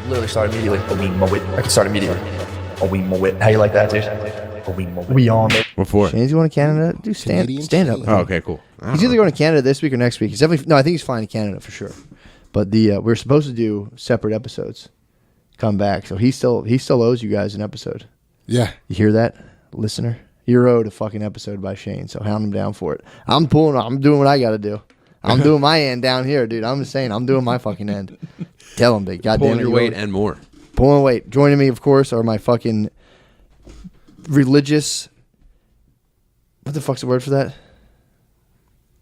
Literally start immediately. I can start immediately. How you like that, dude? We on it. What for? Shane's going to Canada? Do stand up. Oh, okay, cool. He's either going to Canada this week or next week. He's definitely no. I think he's flying to Canada for sure. But we're supposed to do separate episodes. Come back, so he still owes you guys an episode. Yeah, you hear that, listener? You're owed a fucking episode by Shane. So hound him down for it. I'm doing what I got to do. I'm doing my end down here, dude. I'm just saying, I'm doing my fucking end. Tell him, big goddamn. Pulling your weight and more. Pulling weight. Joining me, of course, are my fucking religious. What the fuck's the word for that?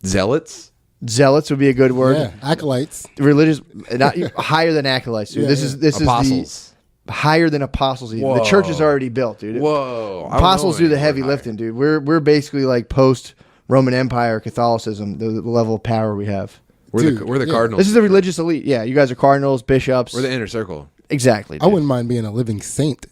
Zealots. Zealots would be a good word. Yeah, acolytes. Religious, not higher than acolytes, dude. This is apostles. Higher than apostles. Even. The church is already built, dude. Whoa, apostles do the heavy lifting, dude. We're basically like post Roman Empire Catholicism, the level of power we have. We're the Cardinals. This is the religious elite. Yeah, you guys are cardinals, bishops. We're the inner circle. Exactly. Dude. I wouldn't mind being a living saint.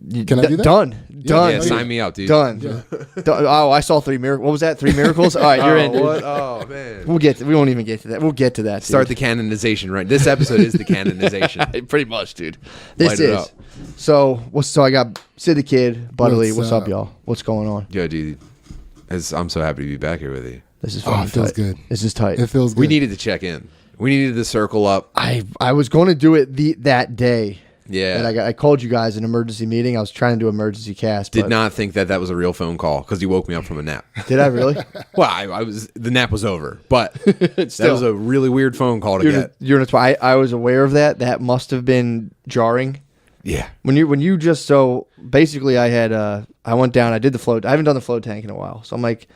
Can I do that? Done. Yeah, sign me out, dude. Done. Yeah. Oh, I saw 3 miracles. What was that? 3 miracles? All right, you're in, dude. What? Oh, man. We won't even get to that. We'll get to that, dude. Start the canonization, right? This episode is the canonization. Pretty much, dude. This is. So I got Sid the Kid, Butterly. What's up, y'all? What's going on? Yo, dude. I'm so happy to be back here with you. This is fucking it feels tight. good. This is tight. It feels good. We needed to check in. We needed to circle up. I was going to do it that day. Yeah. And I called you guys an emergency meting. I was trying to do emergency cast. Did not think that was a real phone call because you woke me up from a nap. Did I really? Well, the nap was over, but that was a really weird phone call to get. I was aware of that. That must have been jarring. Yeah. When you just so basically I went down. I did the float. I haven't done the float tank in a while, so I'm like,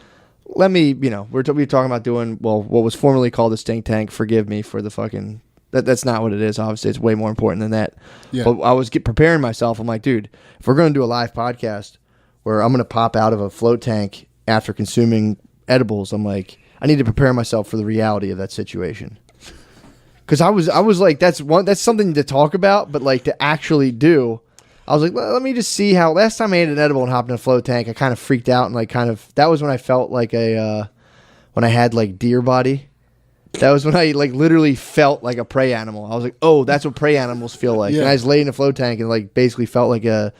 let me. We're talking about doing what was formerly called the stink tank. Forgive me for the fucking. That's not what it is. Obviously, it's way more important than that. Yeah. But I was preparing myself. I'm like, dude, if we're going to do a live podcast where I'm going to pop out of a float tank after consuming edibles, I'm like, I need to prepare myself for the reality of that situation. Because I was like, that's something to talk about, but like to actually do, I was like, let me just see how. Last time I ate an edible and hopped in a float tank, I kind of freaked out and that was when I felt like when I had like deer body. That was when I like literally felt like a prey animal. I was like, oh, that's what prey animals feel like. Yeah. And I was laying in a float tank and like basically felt like a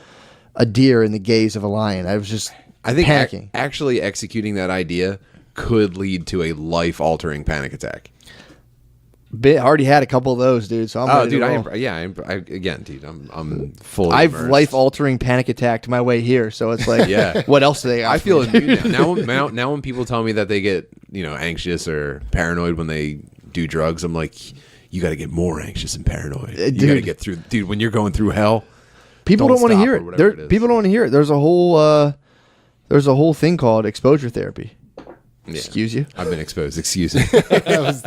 deer in the gaze of a lion. I was just panicking. Actually executing that idea could lead to a life-altering panic attack. I already had a couple of those, dude. So I'm dude, I'm fully. I've immersed. Life-altering panic attacked my way here, so it's like, yeah. What else do they? I feel immune now. Now when people tell me that they get anxious or paranoid when they do drugs, I'm like, you got to get more anxious and paranoid. You got to get through, dude. When you're going through hell, people don't want to hear it. People don't want to hear it. There's a whole thing called exposure therapy. Yeah. Excuse you? I've been exposed. Excuse me. That was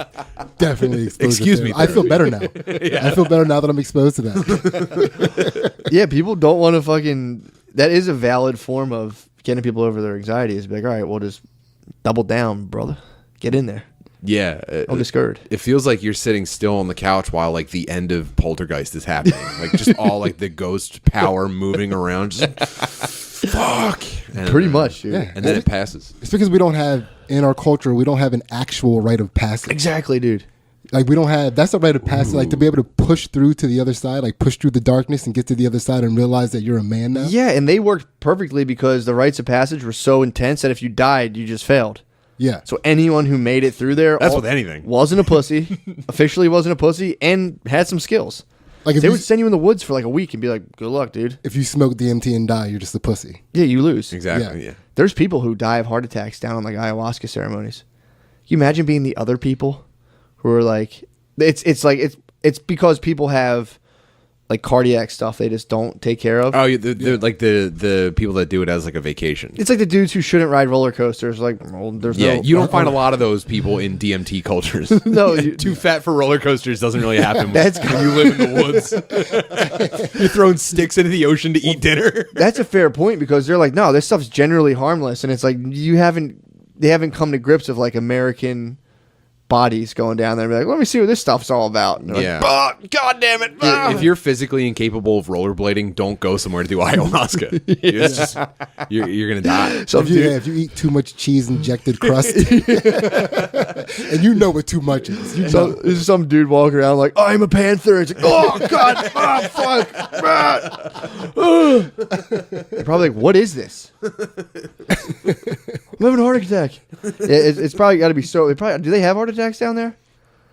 definitely exposed. Excuse me. I feel better now. Yeah. I feel better now that I'm exposed to that. Yeah, people don't want to fucking. That is a valid form of getting people over their anxiety. Is be like, all right, well, just double down, brother. Get in there. Yeah. Don't get scared. It feels like you're sitting still on the couch while like the end of Poltergeist is happening. Like just all like the ghost power moving around. Just fuck. And, pretty much, dude. Yeah. And then it passes. It's because we don't have, in our culture, we don't have an actual rite of passage. Exactly, dude. Like we don't have, that's a rite of passage. Like to be able to push through to the other side, like push through the darkness and get to the other side and realize that you're a man now. Yeah, and they worked perfectly because the rites of passage were so intense that if you died, you just failed. Yeah. So anyone who made it through there, that's with anything, wasn't a pussy, officially wasn't a pussy, and had some skills. Like they would send you in the woods for like a week and be like, "Good luck, dude." If you smoke DMT and die, you're just a pussy. Yeah, you lose. Exactly. Yeah. There's people who die of heart attacks down on like ayahuasca ceremonies. Can you imagine being the other people who are like, it's because people have like cardiac stuff they just don't take care of. Oh, they're like the people that do it as like a vacation. It's like the dudes who shouldn't ride roller coasters. Like, well, there's no. You don't find a lot of those people in DMT cultures. No, too fat for roller coasters doesn't really happen. That's when you live in the woods. You're throwing sticks into the ocean to eat dinner. That's a fair point because they're like, no, this stuff's generally harmless, and it's like they haven't come to grips with like American bodies going down there and be like, let me see what this stuff's all about. And they're like, "Ah, God damn it. If you're physically incapable of rollerblading, don't go somewhere to do ayahuasca. It's just, you're gonna die. So if you eat too much cheese injected crust, and you know what too much is. You know. There's some dude walking around like, I'm a panther. It's like, oh God, oh fuck. They're probably like, what is this? I'm having a heart attack. It's probably got to be so. Do they have heart attacks down there?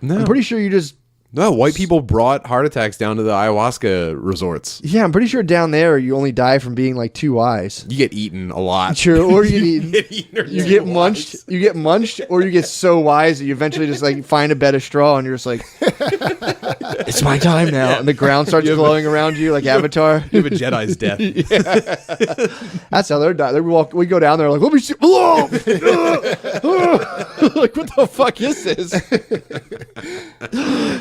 No. I'm pretty sure you just. No, white people brought heart attacks down to the ayahuasca resorts. Yeah, I'm pretty sure down there you only die from being like two eyes. You get eaten a lot. Sure, or you get munched. munched. You get munched, or you get so wise that you eventually just like find a bed of straw and you're just like, it's my time now. And the ground starts glowing around you like Avatar. You have a Jedi's death. That's how they're dying. We go down there like, let me see. Like, what the fuck is this?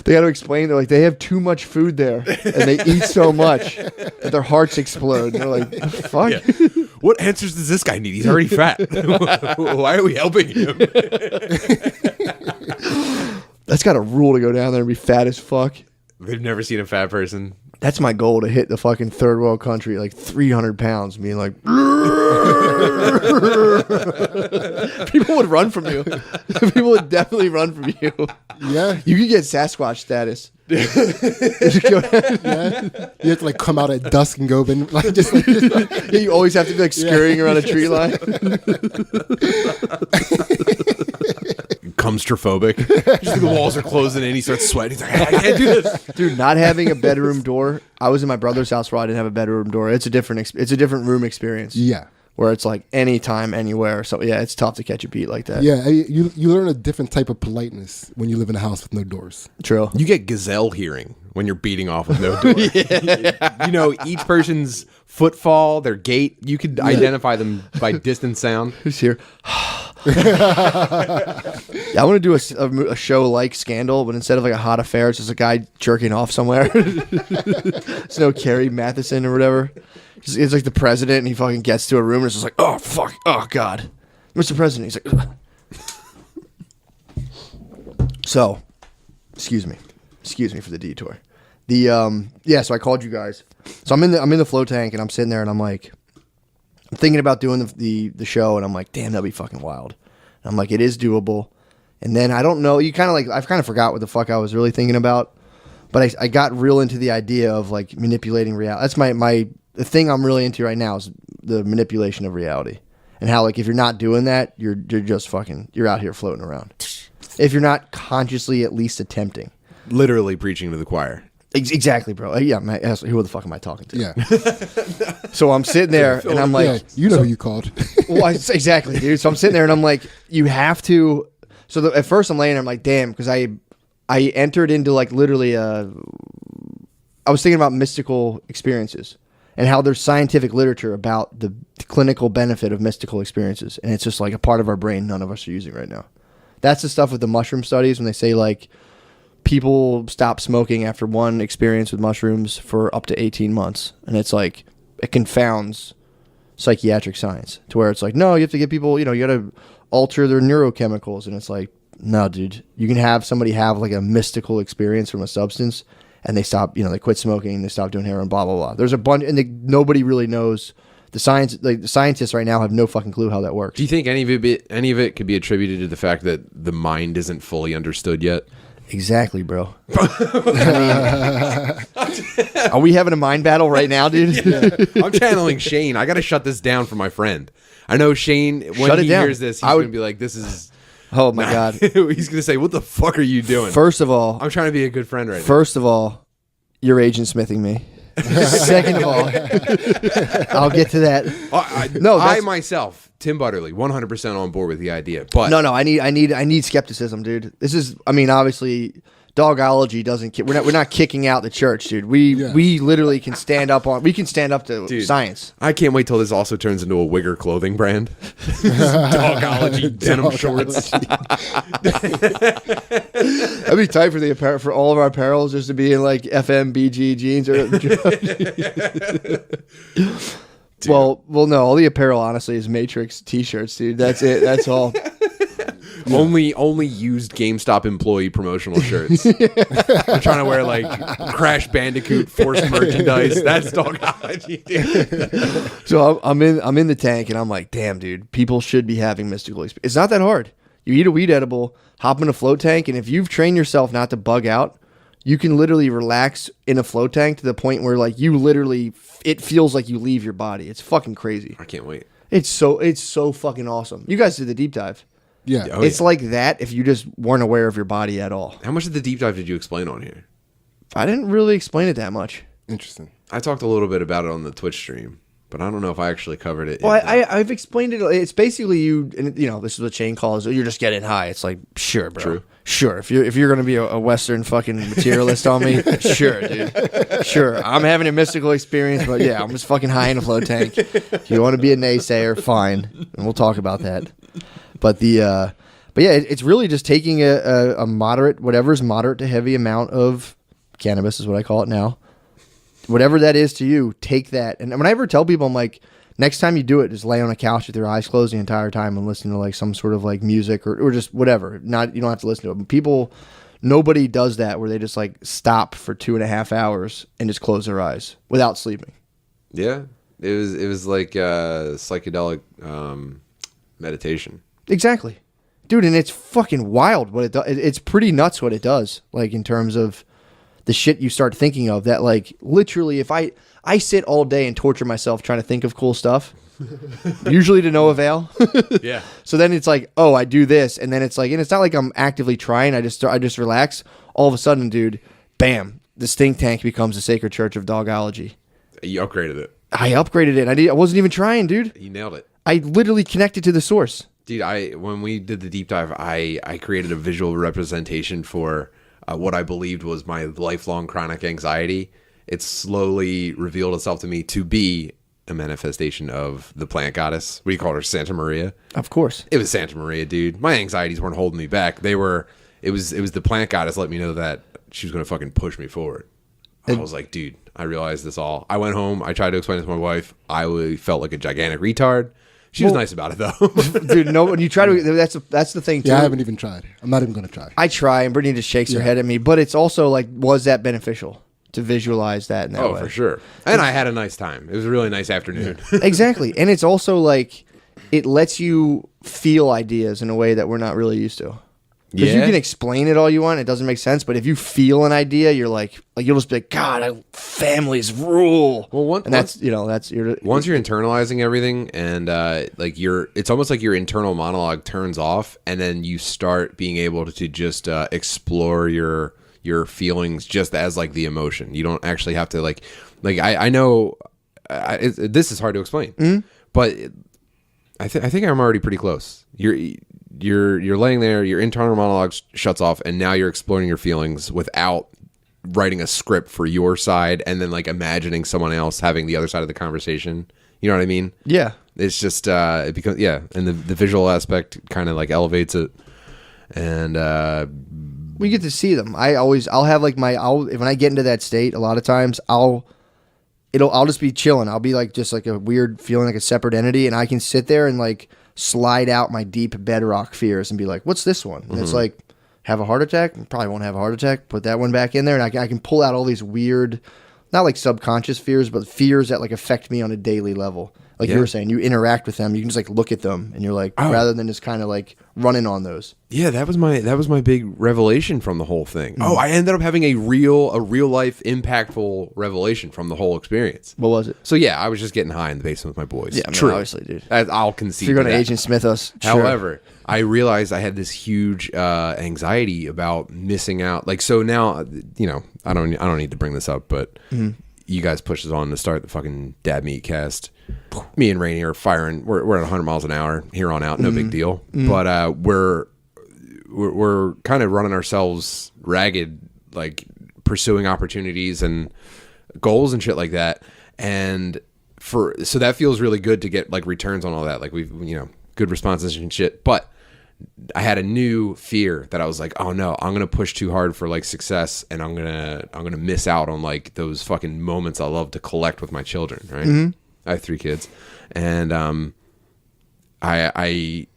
They got to explain. They're like, they have too much food there, and they eat so much that their hearts explode. And they're like, fuck. Yeah. What answers does this guy need? He's already fat. Why are we helping him? That's got a rule to go down there and be fat as fuck. They've never seen a fat person. That's my goal, to hit the fucking third world country like 300 pounds, being like, people would run from you. People would definitely run from you. Yeah, you could get Sasquatch status. yeah. You have to like come out at dusk and go, Yeah, you always have to be like scurrying around a tree line. Claustrophobic. Just the walls are closing in. He starts sweating. He's like, I can't do this. Dude, not having a bedroom door. I was in my brother's house where I didn't have a bedroom door. It's a different room experience. Yeah. Where it's like anytime, anywhere. So yeah, it's tough to catch a beat like that. Yeah, you learn a different type of politeness when you live in a house with no doors. True. You get gazelle hearing when you're beating off with no door. You know, each person's footfall, their gait, you could identify them by distant sound. Who's here? I want to do a show like Scandal, but instead of like a hot affair, it's just a guy jerking off somewhere. It's no Carrie Matheson or whatever. It's like the president, and he fucking gets to a room, and it's just like, oh fuck, oh god, Mr. President. He's like, ugh. So, excuse me for the detour. So I called you guys. So I'm in the flow tank, and I'm sitting there, and I'm like, I'm thinking about doing the show, and I'm like, damn, that'd be fucking wild. And I'm like, it is doable. And then I don't know, I've kind of forgot what the fuck I was really thinking about, but I got real into the idea of like manipulating reality. That's the thing I'm really into right now is the manipulation of reality, and how like if you're not doing that, you're just fucking, you're out here floating around. If you're not consciously at least attempting. Literally preaching to the choir. Exactly, bro. Yeah, who the fuck am I talking to? Yeah. So I'm sitting there and I'm like, yeah, you know who you called. Well, exactly, dude. So I'm sitting there and I'm like, you have to. So at first I'm laying there, I'm like, damn, because I entered into like literally I was thinking about mystical experiences and how there's scientific literature about the clinical benefit of mystical experiences, and it's just like a part of our brain none of us are using right now. That's the stuff with the mushroom studies when they say like people stop smoking after one experience with mushrooms for up to 18 months, and it's like it confounds psychiatric science to where it's like, no, you have to get people, you got to alter their neurochemicals, and it's like, no, dude, you can have somebody have like a mystical experience from a substance, and they stop, they quit smoking, they stop doing heroin, blah blah blah. There's a bunch, and nobody really knows the science. Like the scientists right now have no fucking clue how that works. Do you think any of it could be attributed to the fact that the mind isn't fully understood yet? Exactly, bro. Are we having a mind battle right now, dude? Yeah. I'm channeling Shane. I got to shut this down for my friend. I know Shane, when he hears this, he's going to be like, this is... Oh, my God. He's going to say, what the fuck are you doing? First of all... I'm trying to be a good friend right now. First of all, you're agent smithing me. Second of all, I'll get to that. I myself, Tim Butterly, 100% on board with the idea. But no, I need skepticism, dude. This is, obviously, Dawgology doesn't. We're not kicking out the church, dude. We literally can stand up to science. I can't wait till this also turns into a Wigger clothing brand. Dawgology denim shorts. That'd be tight for the apparel, for all of our apparels, just to be in like FMBG jeans or. Well, no. All the apparel, honestly, is Matrix T-shirts, dude. That's it. That's all. Only used GameStop employee promotional shirts. I'm trying to wear like Crash Bandicoot forced merchandise. That's Dawgology, dude. So I'm in the tank, and I'm like, damn, dude, people should be having mystical experience. It's not that hard. You eat a weed edible, hop in a float tank, and if you've trained yourself not to bug out, you can literally relax in a float tank to the point where like you literally, it feels like you leave your body. It's fucking crazy. I can't wait. It's so fucking awesome. You guys did the deep dive. Yeah. Oh, It's yeah. like that if you just weren't aware of your body at all. How much of the deep dive did you explain on here? I didn't really explain it that much. Interesting. I talked a little bit about it on the Twitch stream, but I don't know if I actually covered it. Well, I've explained it. It's basically you, and you know, this is what Shane calls it. You're just getting high. It's like, sure, bro. True. Sure. If you're gonna be a Western fucking materialist on me, sure, dude. Sure. I'm having a mystical experience, but yeah, I'm just fucking high in a float tank. If you want to be a naysayer, fine, and we'll talk about that. But yeah, it's really just taking a moderate, whatever's moderate to heavy amount of cannabis is what I call it now. Whatever that is to you, take that. And when I ever tell people, I'm like, next time you do it, just lay on a couch with your eyes closed the entire time and listen to like some sort of like music or just whatever. You don't have to listen to it. But nobody does that where they just like stop for 2.5 hours and just close their eyes without sleeping. Yeah, it was like psychedelic meditation. Exactly, dude. And it's fucking wild what it does. It's pretty nuts what it does. Like in terms of the shit you start thinking of that, like literally if I sit all day and torture myself trying to think of cool stuff, usually to no avail. Yeah. So then it's like, oh, I do this. And then it's like, and it's not like I'm actively trying. I just relax. All of a sudden, dude, bam, the stink tank becomes the sacred church of Dawgology. You upgraded it. I upgraded it. I wasn't even trying, dude. You nailed it. I literally connected to the source. Dude, when we did the deep dive, I created a visual representation for what I believed was my lifelong chronic anxiety. It slowly revealed itself to me to be a manifestation of the plant goddess. We called her Santa Maria. Of course. It was Santa Maria, dude. My anxieties weren't holding me back. It was the plant goddess let me know that she was going to fucking push me forward. I was like, dude, I realized this all. I went home. I tried to explain it to my wife. I felt like a gigantic retard. She was nice about it though. Dude, no, when you try to, that's the thing too. Yeah, I haven't even tried. I'm not even going to try. I try, and Brittany just shakes her head at me. But it's also like, was that beneficial to visualize that in that way? For sure. And I had a nice time. It was a really nice afternoon. Exactly. And it's also like, it lets you feel ideas in a way that we're not really used to. Because you can explain it all you want, it doesn't make sense. But if you feel an idea, you're like you'll just be like, God, families rule. Well, once you're internalizing everything, and it's almost like your internal monologue turns off, and then you start being able to just explore your feelings just as like the emotion. You don't actually have to I know this is hard to explain, but I think I'm already pretty close. You're laying there, your internal monologue shuts off, and now you're exploring your feelings without writing a script for your side and then like imagining someone else having the other side of the conversation. You know what I mean? Yeah. It's just it becomes and the visual aspect kind of like elevates it, and we get to see them. I'll have like when I get into that state, a lot of times I'll just be chilling. I'll be like just like a weird feeling like a separate entity, and I can sit there and like slide out my deep bedrock fears and be like, what's this one? And it's like, have a heart attack? Probably won't have a heart attack. Put that one back in there, and I can pull out all these weird, not like subconscious fears, but fears that like affect me on a daily level. Like you were saying, you interact with them, you can just like look at them, and you're like, rather than just kind of like running on those. Yeah, that was my big revelation from the whole thing. Oh, I ended up having a real life impactful revelation from the whole experience. What was it? So yeah, I was just getting high in the basement with my boys. Yeah, I mean, obviously, dude. I'll concede. If you're going to that. Agent Smith us, sure. However, I realized I had this huge anxiety about missing out. Like, so now, I don't need to bring this up, but you guys pushed us on to start the fucking Dad Meat cast. Me and Rainey are firing. We're at 100 miles an hour here on out. No big deal. But we're kind of running ourselves ragged, like pursuing opportunities and goals and shit like that. And so that feels really good to get like returns on all that. Like we've good responses and shit. But I had a new fear that I was like, oh no, I'm gonna push too hard for like success, and I'm gonna miss out on like those fucking moments I love to collect with my children. Right. I have 3 kids, and I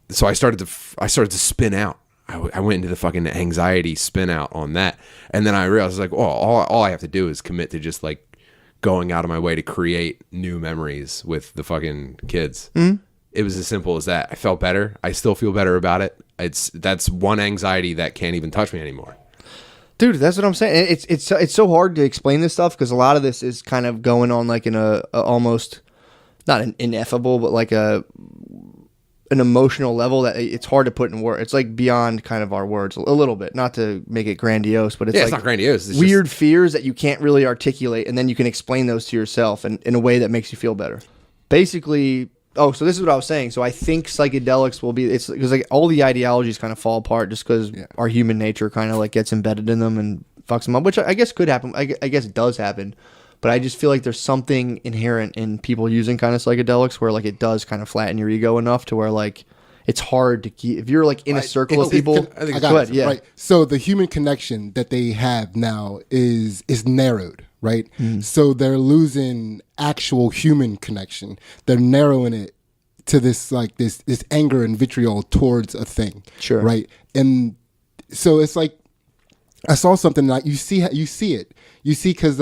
so I started to spin out. I went into the fucking anxiety spin out on that. And then I realized like, oh, all I have to do is commit to just like going out of my way to create new memories with the fucking kids. Mm-hmm. It was as simple as that. I felt better. I still feel better about it. That's one anxiety that can't even touch me anymore. Dude, that's what I'm saying. It's so hard to explain this stuff because a lot of this is kind of going on like in a almost not an ineffable, but like an emotional level that it's hard to put in words. It's like beyond kind of our words a little bit, not to make it grandiose, but it's not grandiose. It's weird fears that you can't really articulate, and then you can explain those to yourself in a way that makes you feel better. Basically, so this is what I was saying. So I think psychedelics will be, it's because like all the ideologies kind of fall apart just because our human nature kind of like gets embedded in them and fucks them up, which I guess could happen. I guess it does happen. But I just feel like there's something inherent in people using kind of psychedelics where like it does kind of flatten your ego enough to where like it's hard to keep, if you're like in a circle of people. Go ahead, yeah. Right. So the human connection that they have now is narrowed, right? Mm. So they're losing actual human connection. They're narrowing it to this like this anger and vitriol towards a thing. Sure. Right. And so it's like I saw something like you see it. You see because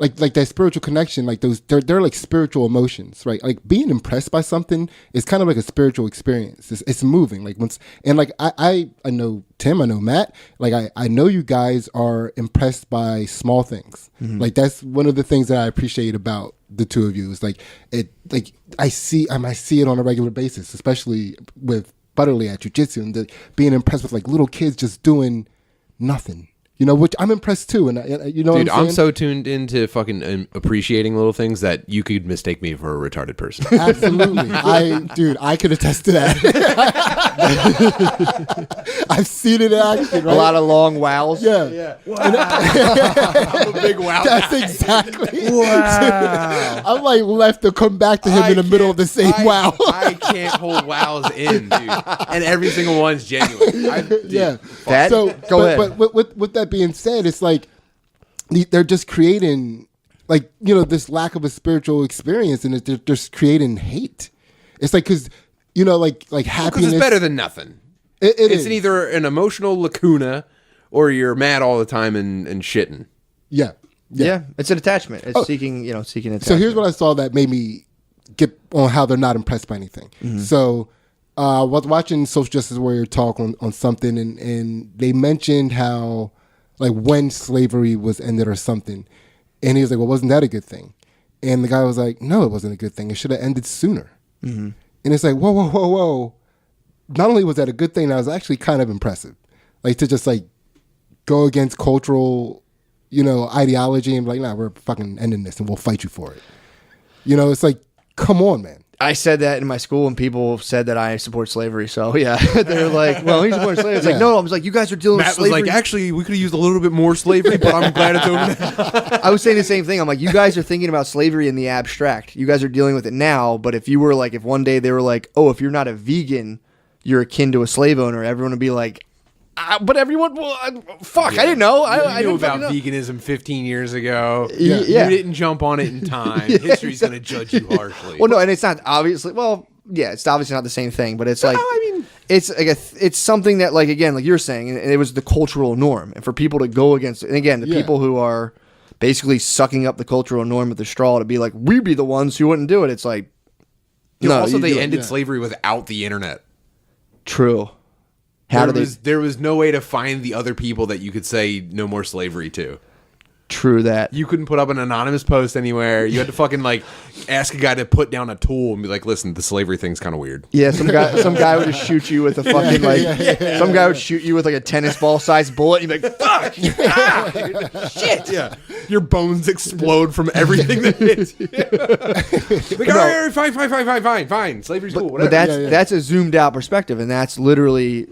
like that spiritual connection, like those, they're like spiritual emotions, right? Like being impressed by something is kind of like a spiritual experience. It's moving, like once, and like I know Tim, I know Matt, like I know you guys are impressed by small things. Mm-hmm. Like that's one of the things that I appreciate about the two of you is like I see it on a regular basis, especially with Butterly at jiu-jitsu and being impressed with like little kids just doing nothing. You know, which I'm impressed too, and you know, dude, what I'm saying? so tuned into fucking appreciating little things that you could mistake me for a retarded person. Absolutely, I could attest to that. I've seen it in action. Right? A lot of long wows. Yeah. Wow. I'm a big wow. That's exactly. Wow. I'm like left to come back to him in the middle of the same wow. I can't hold wows in, dude, and every single one's genuine. Yeah. Go ahead. But with that being said, it's like they're just creating, like, you know, this lack of a spiritual experience, and they're just creating hate. It's like because you know, like happiness. Because it's better than nothing. It's either an emotional lacuna or you're mad all the time and shitting. Yeah. It's an attachment. It's seeking attachment. So here's what I saw that made me get on how they're not impressed by anything. Mm-hmm. So I was watching Social Justice Warrior talk on something, and they mentioned how, like, when slavery was ended or something. And he was like, well, wasn't that a good thing? And the guy was like, no, it wasn't a good thing. It should have ended sooner. Mm-hmm. And it's like, whoa. Not only was that a good thing, that was actually kind of impressive. Like, to just, like, go against cultural, you know, ideology and be like, nah, we're fucking ending this and we'll fight you for it. You know, it's like, come on, man. I said that in my school, and people said that I support slavery. So yeah, they're like, "Well, he supports slavery." It's like, no, I was like, "You guys are dealing with slavery." Matt was like, "Actually, we could have used a little bit more slavery, but I'm glad it's over." I was saying the same thing. I'm like, "You guys are thinking about slavery in the abstract. You guys are dealing with it now. But if you were like, if one day they were like, oh, if you're not a vegan, you're akin to a slave owner," everyone would be like, "But everyone, fuck, yeah. I didn't know. I knew about veganism 15 years ago. Yeah. You didn't jump on it in time. History's going to judge you harshly." Well, no, and it's not obviously. Well, yeah, it's obviously not the same thing, but it's like, it's like it's something that, like, again, like you're saying, and it was the cultural norm, and for people to go against, and again, the people who are basically sucking up the cultural norm with the straw to be like, we be the ones who wouldn't do it. It's like, no. Also, they ended slavery without the internet. True. There was no way to find the other people that you could say no more slavery to. True that. You couldn't put up an anonymous post anywhere. You had to fucking like ask a guy to put down a tool and be like, "Listen, the slavery thing's kind of weird." Yeah, some guy would just shoot you with a fucking some guy would shoot you with like a tennis ball sized bullet. And you'd be like, "Fuck, shit!" Yeah, your bones explode from everything that hits you. Like, all right, fine. Slavery's cool. Whatever. But that's a zoomed out perspective, and that's literally,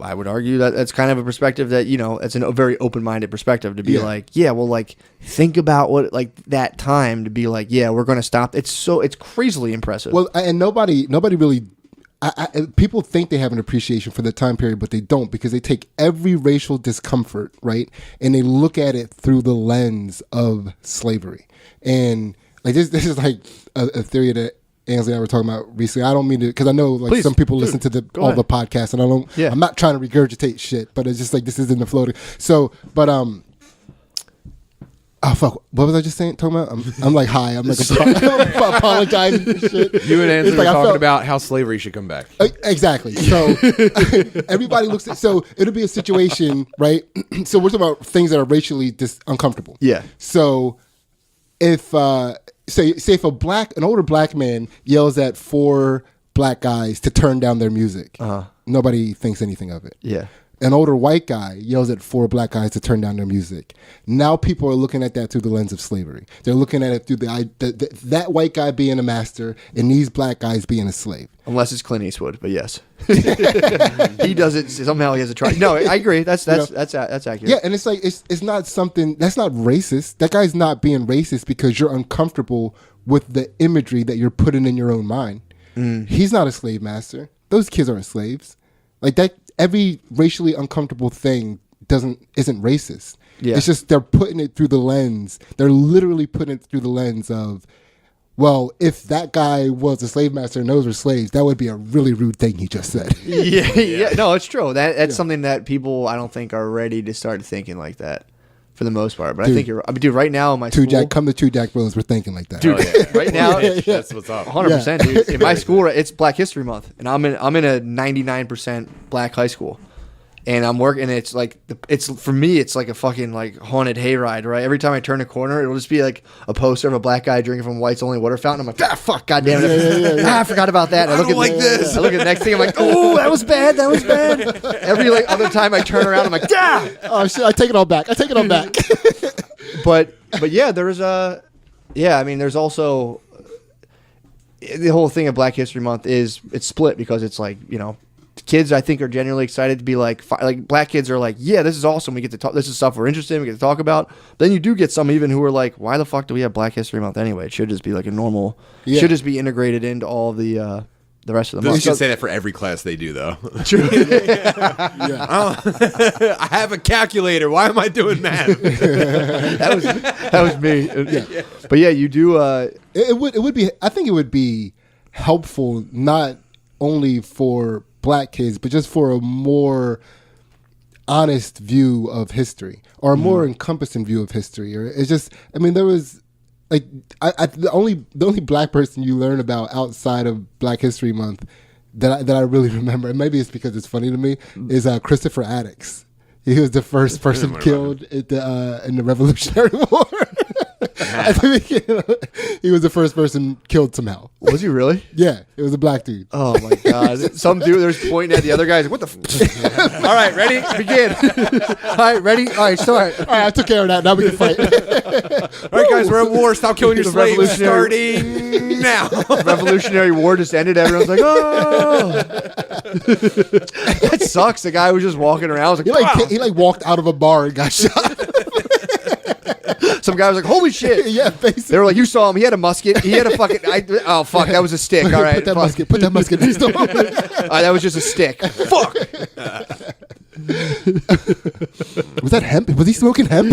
I would argue that that's kind of a perspective that, you know, it's a very open-minded perspective to be like, yeah, well, like, think about what, like, that time to be like, yeah, we're going to stop. It's crazily impressive. Well, and nobody really, people think they have an appreciation for the time period, but they don't, because they take every racial discomfort, right, and they look at it through the lens of slavery. And like this is like a theory that Ainsley and I were talking about recently. I don't mean to, because I know like Please, some people dude, listen to go all ahead. the podcasts, and I don't. Yeah. I'm not trying to regurgitate shit, but it's just like this is in the flow. So, but oh fuck! What was I just saying? Talking about? I'm like high. I'm like apologizing and shit. You and Anthony It's were like I talking felt- about how slavery should come back. Exactly. So everybody looks at. So it'll be a situation, right? So we're talking about things that are racially uncomfortable. Yeah. So if say if an older black man yells at 4 black guys to turn down their music, nobody thinks anything of it. Yeah. An older white guy yells at 4 black guys to turn down their music. Now people are looking at that through the lens of slavery. They're looking at it through that white guy being a master and these black guys being a slave. Unless it's Clint Eastwood, but yes, he does it somehow. He has a try. No, I agree. That's accurate. Yeah, and it's like it's not something that's not racist. That guy's not being racist because you're uncomfortable with the imagery that you're putting in your own mind. He's not a slave master. Those kids aren't slaves. Like that. Every racially uncomfortable thing isn't racist. Yeah. It's just they're putting it through the lens. They're literally putting it through the lens of, well, if that guy was a slave master and those were slaves, that would be a really rude thing he just said. Yeah. No, it's true. That's something that people I don't think are ready to start thinking like that for the most part. But I think you're. I mean, dude, right now in my school, Come to Two Jack Bros. We're thinking like that. dude, right now, That's what's up. 100%, dude. In my school, it's Black History Month, and I'm in a 99% black high school, and I'm working. It's like it's for me, it's like a fucking like haunted hayride, right? Every time I turn a corner, it'll just be like a poster of a black guy drinking from White's Only Water Fountain. I'm like, fuck, goddamn it, I forgot about that. I look at this. I look at the next thing. I'm like, oh, that was bad. Every like other time I turn around, I'm like, yeah. Oh shit! I take it all back. But yeah, there's I mean, there's also the whole thing of Black History Month is it's split because it's like, you know, kids I think are genuinely excited to be like black kids are like, yeah, this is awesome. We get to talk. This is stuff we're interested in. We get to talk about. Then you do get some even who are like, why the fuck do we have Black History Month anyway? It should just be like a normal. Yeah. Should just be integrated into all the rest of the They month. should say that for every class they do, though. Yeah. I have a calculator. Why am I doing that? that was me. Yeah. But yeah, you do. It would be. I think it would be helpful not only for black kids, but just for a more honest view of history or a more encompassing view of history. Or it's just. I mean, there was. Like the only black person you learn about outside of Black History Month that I really remember, and maybe it's because it's funny to me, is Christopher Addicks. He was the first person killed in the Revolutionary War. I think he was the first person killed somehow. Was he really? Yeah, it was a black dude. Oh my god! Some dude there's pointing at the other guys. What the? All right, ready? Begin. All right, ready? All right, start. All right, I took care of that. Now we can fight. All right, guys, we're at war. Stop killing your The slaves. Revolutionary- Starting now. Revolutionary War just ended. Everyone's like, oh, that sucks. The guy was just walking around. Was like, He walked out of a bar and got shot. some guy was like, holy shit. Yeah, basically. They were like, you saw him. He had a musket. He had a fucking. Oh fuck, that was a stick. All right, Put that fuck. musket next to him. That was just a stick. Fuck. Was that hemp? Was he smoking hemp?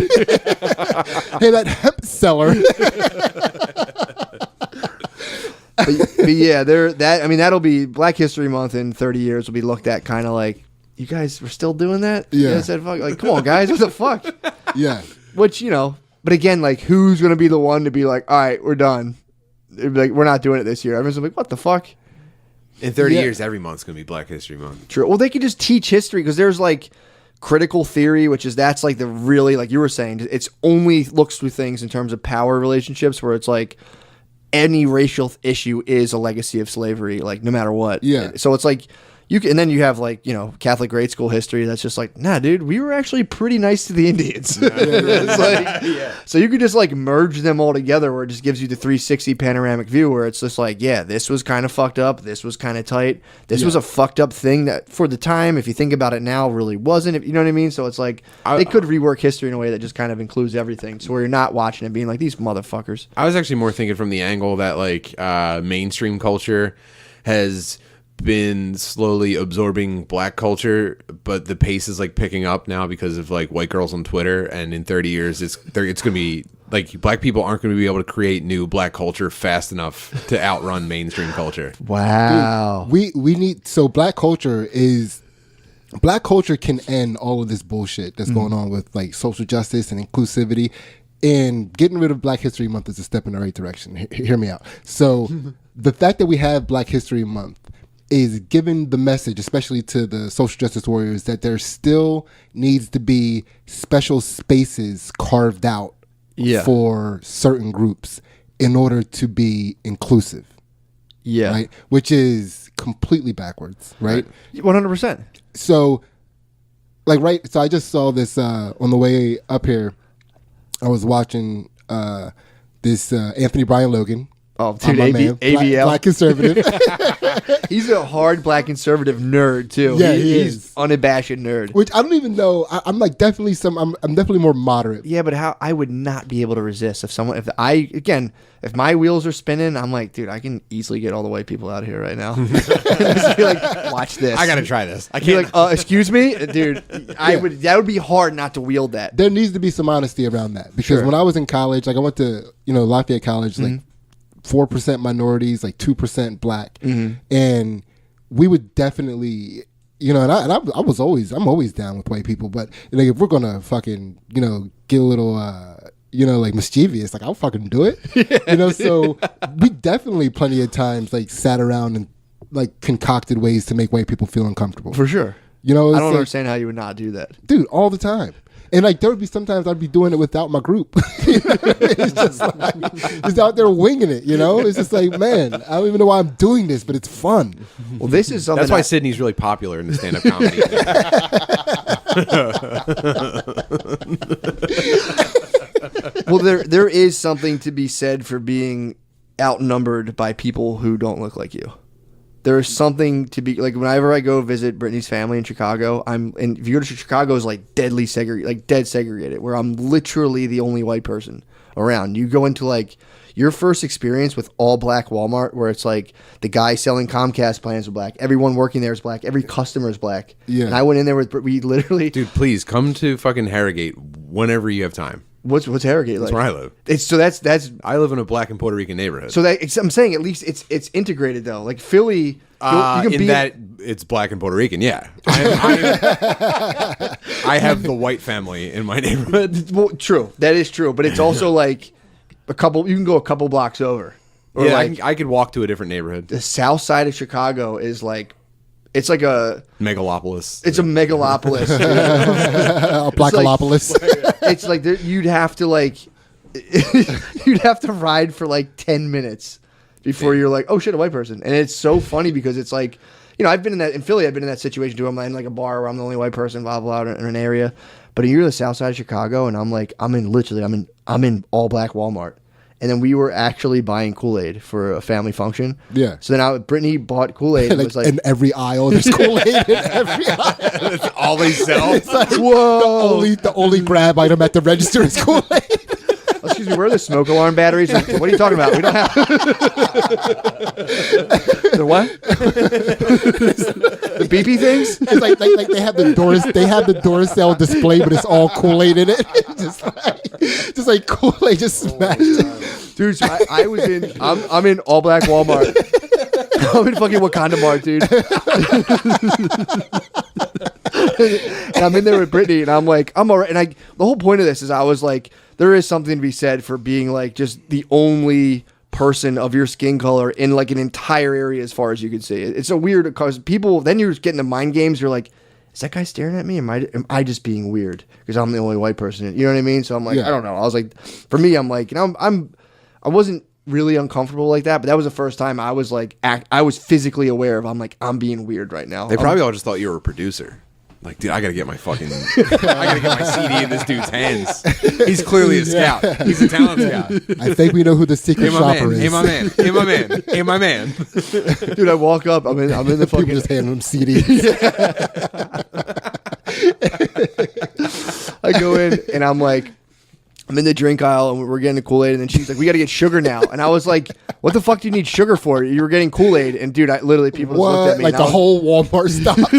Hey, that hemp seller. But yeah, that'll be Black History Month in 30 years will be looked at kind of like, you guys were still doing that? Yeah. You guys said fuck. Like, come on, guys, what the fuck? Yeah. Which, you know, but again, like, who's gonna be the one to be like, all right, we're done. It'd be like, we're not doing it this year. Everyone's like, what the fuck? In 30 Yeah. years, every month's going to be Black History Month. True. Well, they could just teach history because there's like critical theory, which is that's like the really, like you were saying, it's only looks through things in terms of power relationships where it's like any racial issue is a legacy of slavery, like no matter what. Yeah. So it's like you can, and then you have like, you know, Catholic grade school history that's just like, nah, dude, we were actually pretty nice to the Indians. It's like, so you could just like merge them all together where it just gives you the 360 panoramic view where it's just like, yeah, this was kind of fucked up. This was kind of tight. This was a fucked up thing that for the time, if you think about it now, really wasn't. If you know what I mean? So it's like they could rework history in a way that just kind of includes everything. So where you're not watching it being like, these motherfuckers. I was actually more thinking from the angle that like mainstream culture has been slowly absorbing black culture, but the pace is like picking up now because of like white girls on Twitter, and in 30 years it's gonna be Like black people aren't going to be able to create new black culture fast enough to outrun mainstream culture. Wow. We need, so black culture can end all of this bullshit that's going on with like social justice and inclusivity, and getting rid of Black History Month is a step in the right direction. Hear me out. So the fact that we have Black History Month is giving the message, especially to the social justice warriors, that there still needs to be special spaces carved out for certain groups in order to be inclusive. Yeah. Right? Which is completely backwards, right? 100%. So, like, right. So I just saw this on the way up here. I was watching this Anthony Bryan Logan. Oh, dude, ABL. Black conservative. He's a hard black conservative nerd too. Yeah, he's unabashed nerd. Which I don't even know. I'm like definitely I'm definitely more moderate. Yeah, but how I would not be able to resist if my wheels are spinning. I'm like, dude, I can easily get all the white people out of here right now. Just be like, watch this. I got to try this. I Be can't. like, excuse me, dude. That would be hard not to wield that. There needs to be some honesty around that, because when I was in college, like I went to Lafayette College, like 4% minorities, like 2% black, and we would definitely, and I'm always down with white people, but like if we're gonna fucking get a little like mischievous, like I'll fucking do it. So we definitely plenty of times like sat around and like concocted ways to make white people feel uncomfortable. For sure. I don't understand how you would not do that, dude, all the time. And like there would be sometimes I'd be doing it without my group. It's just like just out there winging it, It's just like, man, I don't even know why I'm doing this, but it's fun. Well, this is something. That's why Sydney's really popular in the stand-up comedy. Well, there is something to be said for being outnumbered by people who don't look like you. There is something to be like whenever I go visit Brittany's family in Chicago. And if you go to Chicago, is like dead segregated, where I'm literally the only white person around. You go into like your first experience with all black Walmart, where it's like the guy selling Comcast plans are black, everyone working there is black, every customer is black. Yeah. And I went in there we literally. Dude, please come to fucking Harrogate whenever you have time. What's Harrogate like? That's where I live. That's I live in a black and Puerto Rican neighborhood. So I'm saying at least it's integrated though. Like Philly, you can in be that it's black and Puerto Rican. Yeah, I have the white family in my neighborhood. Well, true, that is true, but it's also like you can go a couple blocks over. Or yeah, like, I could walk to a different neighborhood. The south side of Chicago is like. It's like a megalopolis. It's a megalopolis. A blackalopolis. It's like you'd have to ride for like 10 minutes before you're like, oh shit, a white person. And it's so funny because it's like, I've been in Philly. I've been in that situation too. I'm in like a bar where I'm the only white person, blah blah, in an area. But you're the south side of Chicago, and I'm in all black Walmart. And then we were actually buying Kool-Aid for a family function. Yeah. So then Brittany bought Kool-Aid. And was like in every aisle, there's Kool-Aid in every aisle. That's all they sell. It's like, whoa. The only grab item at the register is Kool-Aid. Excuse me, where are the smoke alarm batteries? What are you talking about? We don't have the what? The beepy things? It's like they have the Duracell display, but it's all Kool-Aid in it. just like Kool-Aid just smashed. Dude, so I was I'm in all black Walmart. I'm in fucking Wakanda Mart, dude. And I'm in there with Brittany, and I'm like, I'm all right. And the whole point of this is I was like, there is something to be said for being like just the only person of your skin color in like an entire area as far as you can see. It's so weird because people, then you're getting the mind games. You're like, is that guy staring at me? Am I just being weird because I'm the only white person? You know what I mean? So I'm like, I don't know. I was like, for me, I'm like, I wasn't really uncomfortable like that, but that was the first time I was like, I was physically aware of, I'm being weird right now. They probably all just thought you were a producer. Like, dude, I gotta get my CD in this dude's hands. He's clearly a scout. He's a talent scout. I think we know who the secret shopper is. Hey, my man. Hey, my man. Hey, my man. Dude, I walk up. I'm in the fucking. People just hand him CDs. I go in and I'm like, I'm in the drink aisle and we're getting the Kool-Aid, and then she's like, "We got to get sugar now." And I was like, "What the fuck do you need sugar for? You were getting Kool-Aid." And dude, I literally people just looked at me. Like the whole Walmart stopped.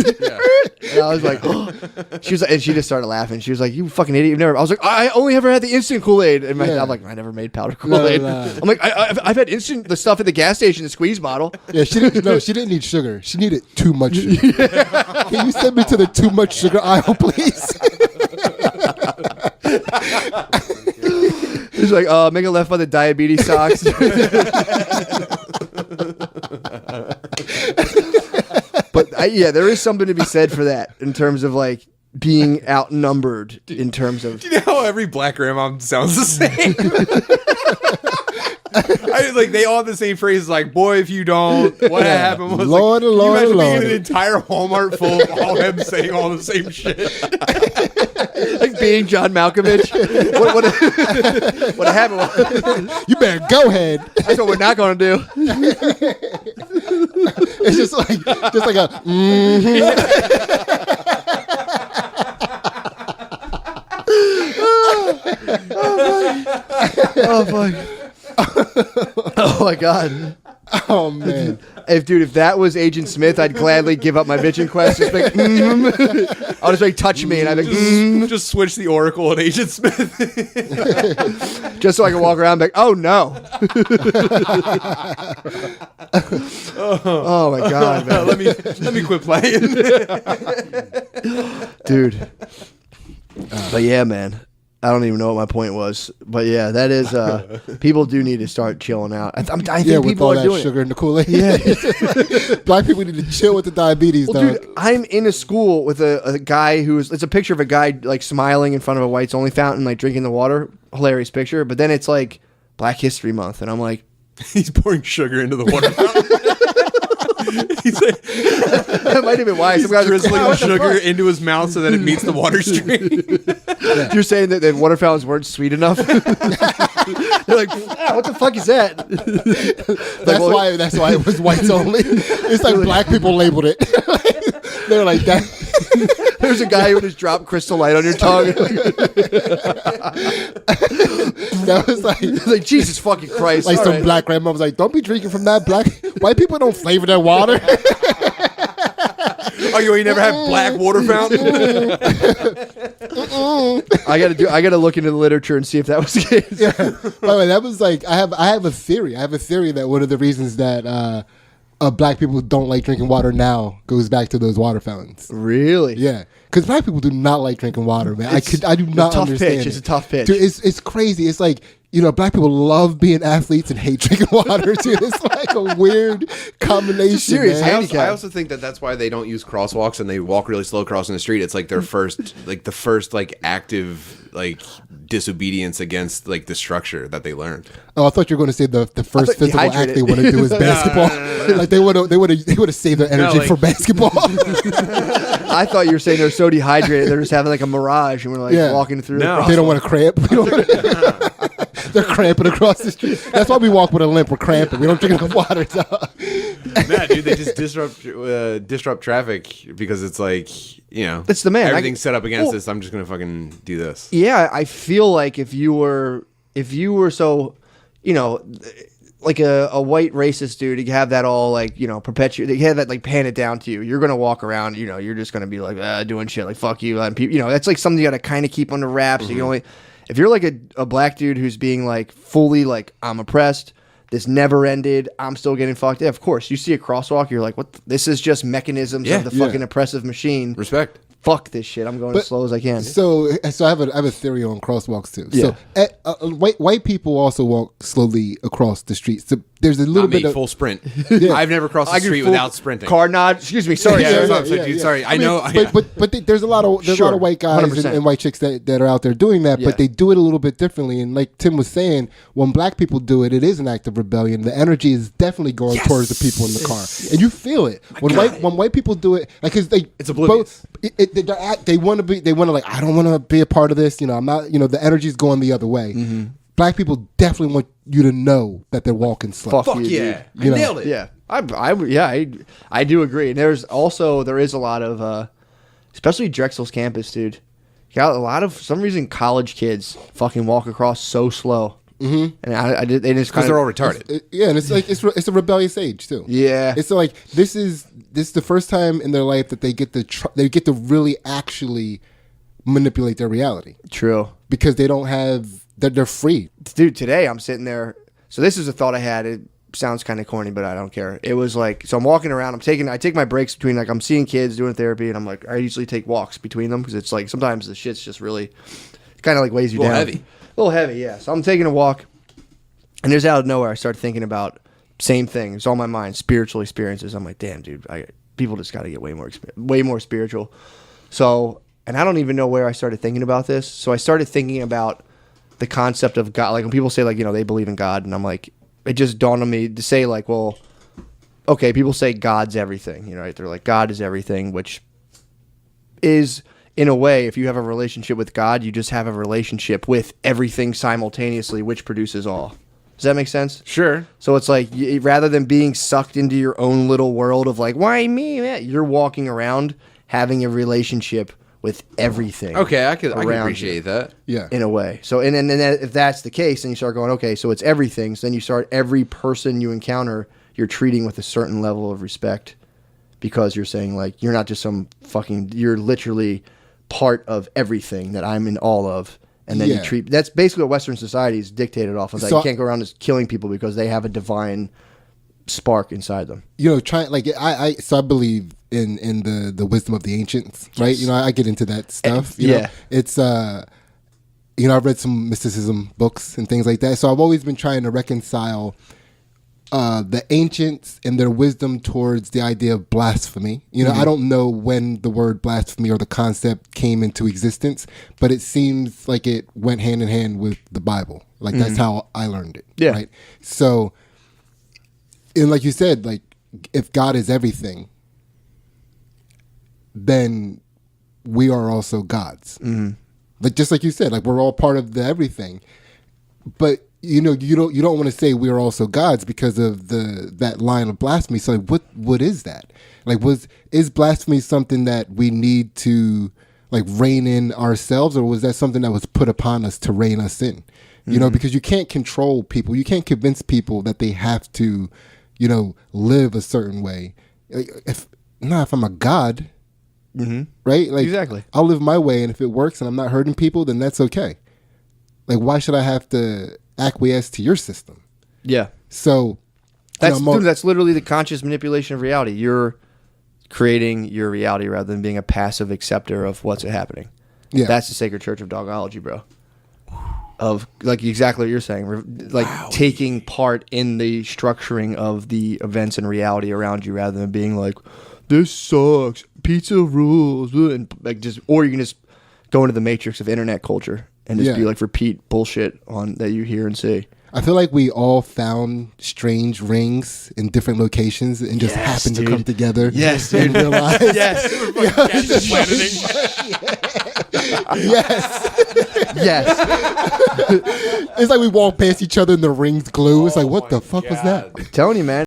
And I was like, oh. She was like, and she just started laughing. She was like, "You fucking idiot! You've never." I was like, "I only ever had the instant Kool-Aid." And I'm like, "I never made powder Kool-Aid." No. I'm like, I've had the stuff at the gas station, the squeeze bottle. Yeah, she didn't need sugar. She needed too much sugar. Can you send me to the too much sugar aisle, please? He's like, make a left by the diabetes socks. But yeah, there is something to be said for that in terms of like being outnumbered in terms of. You know how every black grandma sounds the same? Like they all have the same phrases, like "boy, if you don't," what happened was Lord, like, Lord, you imagine Lord. being an entire Walmart full of all them saying all the same shit. Like being John Malkovich. What happened was, You better go ahead. that's what we're not going to do. It's just like a. Oh fuck. Oh my god. Oh man. If that was Agent Smith, I'd gladly give up my bitching quest. Just like, I'll just like touch me, and I'd like, Just switch the Oracle and Agent Smith. just so I can walk around, like, oh no. Oh my god, man. let me quit playing. Dude. But yeah, man. I don't even know what my point was, but yeah, that is. People do need to start chilling out. I think With people all are that doing sugar in the Kool-Aid. Yeah. Black people need to chill with the diabetes, Well, dog. dude, I'm in a school with a guy it's a picture of a guy like smiling in front of a whites only fountain, like drinking the water. Hilarious picture, but then it's like Black History Month, and I'm like, He's pouring sugar into the water fountain. He's like, that might have been why some guys are drizzling like, the "What the sugar fuck?" into his mouth so that it meets the water stream. You're saying that the water fountains weren't sweet enough? They're like, what the fuck is that? That's why it was whites only. It's like black people labeled it. They're like that. There's a guy who just dropped Crystal Light on your tongue. That was like, Jesus fucking Christ. like All some right. black grandma was like, "Don't be drinking from that black. White people don't flavor their water." Oh, you ain't never had black water fountain? I gotta look into the literature and see if that was the case. Yeah. By the way, that was like I have a theory. I have a theory that one of the reasons that black people don't like drinking water now goes back to those water fountains. Really? Yeah, because black people do not like drinking water, man. I do not tough understand. pitch. it. It's a tough pitch. Dude, it's crazy. It's like, black people love being athletes and hate drinking water too. It's like a weird combination. serious man. handicap. I also think that's why they don't use crosswalks and they walk really slow crossing the street. It's like their first, like the first like active like disobedience against like the structure that they learned. Oh, I thought you were going to say the first thought physical dehydrated. act they want to do is basketball. Like they would have saved their energy like- for basketball. I thought you were saying they're so dehydrated they're just having like a mirage and we're like Yeah. walking through. No. The They don't want to cramp. They're cramping across the street. That's why we walk with a limp. We're cramping. We don't drink enough water. So. Nah, dude, they just disrupt traffic because it's like, It's the man. Everything's set up against Well- this. I'm just gonna fucking do this. Yeah, I feel like if you were so, like a white racist dude, you have that all like, perpetuate. You have that like handed down to you. You're gonna walk around, you're just gonna be like doing shit like fuck you, and people, that's like something you gotta kind of keep under wraps. You only if you're like a black dude who's being like fully like I'm oppressed. This never ended. I'm still getting fucked. Yeah, of course. You see a crosswalk, you're like, what? This is just mechanisms of the fucking oppressive machine. Respect. Fuck this shit. I'm going as slow as I can. So I have a theory on crosswalks too. Yeah. So white people also walk slowly across the street. So there's a little Not me, bit of full sprint. I've never crossed the I can street full without sprinting. Car nod. Excuse me. Sorry. Yeah, sir. dude, sorry. I know. But there's a lot of Sure, white guys 100%. and white chicks that are out there doing that, Yeah. but they do it a little bit differently. And like Tim was saying, when black people do it, it is an act of rebellion. The energy is definitely going towards the people in the car, and you feel it when white people do it. Like, cause It's oblivious. They want to like, I don't want to be a part of this. I'm not. The energy's going the other way. Mm-hmm. Black people definitely want you to know that they're walking slow. Fuck Fuck you, yeah. dude. I nailed it. Yeah. I do agree. And there is a lot of, especially Drexel's campus, dude. Yeah, a lot of, for some reason, college kids fucking walk across so slow. Mm-hmm. And they just Because they're all retarded. And it's like it's a rebellious age too. Yeah. It's like this is the first time in their life that they get to really actually manipulate their reality. True. Because they don't have they're free. Dude, today I'm sitting there. So this is a thought I had. It sounds kind of corny, but I don't care. It was like, so I'm walking around. I take my breaks between, like, I'm seeing kids doing therapy, and I'm like, I usually take walks between them because it's like sometimes the shit's just really kind of like weighs you down. Heavy. A little heavy, yeah. So I'm taking a walk, and there's out of nowhere I start thinking about same thing. It's on my mind, spiritual experiences. I'm like, damn, dude, people just got to get way more spiritual. So, and I don't even know where I started thinking about this. So I started thinking about the concept of God. Like when people say, like, you know, they believe in God, and I'm like, it just dawned on me to say, like, well, okay, people say God's everything, you know, right? They're like, God is everything, which is, in a way, if you have a relationship with God, you just have a relationship with everything simultaneously, which produces all. Does that make sense? Sure. So it's like, rather than being sucked into your own little world of like, why me? You're walking around having a relationship with everything. Okay, I can around appreciate you, that. Yeah. in a way. So and then if that's the case, then you start going, okay, so it's everything. So then you start, every person you encounter, you're treating with a certain level of respect, because you're saying, like, you're not just some fucking, you're literally part of everything that I'm in all of. And then you treat, that's basically what Western society is dictated off of. That So, you can't go around just killing people because they have a divine spark inside them. You know, I believe in the wisdom of the ancients, right? Yes. You know, I get into that stuff. You know? It's you know, I've read some mysticism books and things like that. So I've always been trying to reconcile the ancients and their wisdom towards the idea of blasphemy. You know, I don't know when the word blasphemy or the concept came into existence, but it seems like it went hand in hand with the Bible. Like that's how I learned it. Yeah. Right. So, and like you said, like, if God is everything, then we are also gods. Like, just like you said, like, we're all part of the everything. But you know, you don't want to say we are also gods because of that line of blasphemy. So like, what is that? Like, is blasphemy something that we need to, like, rein in ourselves, or was that something that was put upon us to rein us in? You know, because you can't control people. You can't convince people that they have to, you know, live a certain way. If I'm a god, right? Like, Exactly. I'll live my way, and if it works and I'm not hurting people, then that's okay. Like, why should I have to acquiesce to your system? Yeah. So That's, you know, dude, that's literally the conscious manipulation of reality. You're creating your reality rather than being a passive acceptor of what's happening. Yeah. That's the sacred church of Dawgology, bro. Of, like, exactly what you're saying. Like, taking part in the structuring of the events and reality around you rather than being like, this sucks, pizza rules, and like, just, or you can just go into the matrix of internet culture and just be like, repeat bullshit on that you hear and see. I feel like we all found strange rings in different locations and just happened to come together. Yes, and dude. realize. Yes. Yes. Yes. It's like we walk past each other and the rings glue. It's like, what the fuck was that? I'm telling you, man.